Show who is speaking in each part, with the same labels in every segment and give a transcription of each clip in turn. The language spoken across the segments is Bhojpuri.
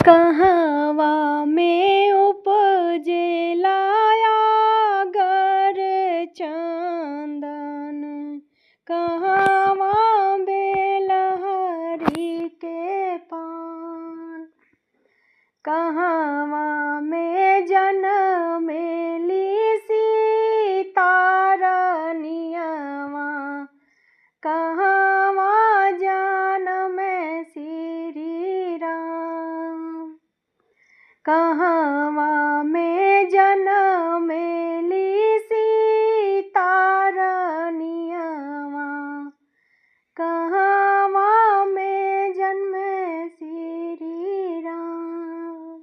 Speaker 1: कहवा में उपजेला अगर चंदन, कहवा बेलहरी के पान। कहवा में जनमेली सीता रानियवा, कहवा जनमे श्री राम। कहवा में जनमेली सीता रानियवा, कहवा में जन्मे श्री राम।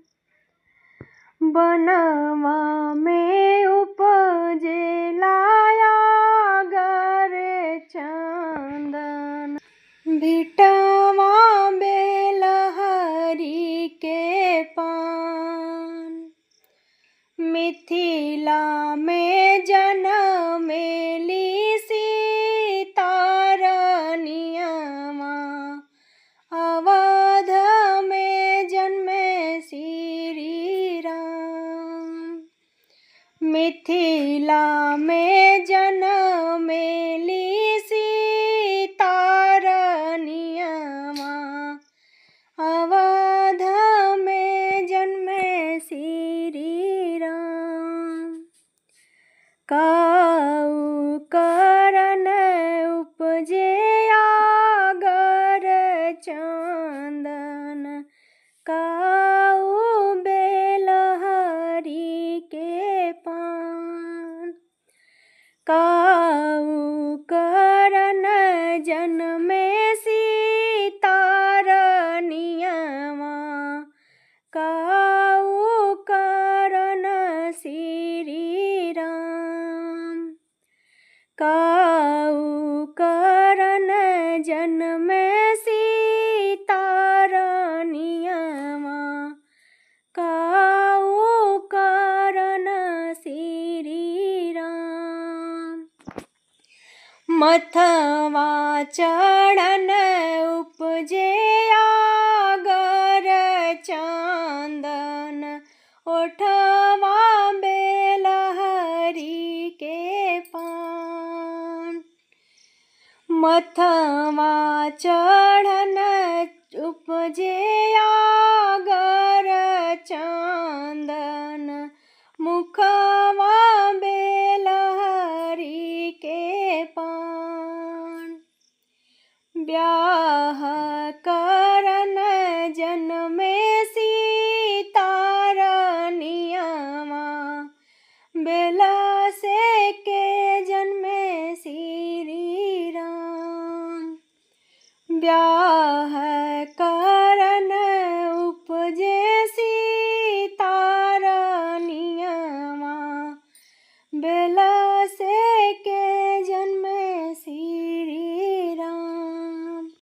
Speaker 1: बनवा में उपजेला अगर चंदन, भिटवा बेलहरी के पान। मिथिला में जनमेली सीता रानियवा, अवध में जन्मे श्री राम। मिथिला में जनमेली सीता रानियवा, अवध में जन्मे श्री राम। काऊ करन उपजे अगर चंदन, काऊ बेलहरी के पान। काऊ करन जनमे सीता रानियवा, काऊ करन श्री राम। काऊ करन जनमे सीता रानियवा, काऊ करन श्री राम। मथवा चढ़न उपजे अगर चंदन, ओठवा बेलहरी के पान। मथवा चढ़न उपजे अगर चंदन, मुखवा बेलहरी के पान। ब्याह करन जनमे सीता रानियवा, बेला से के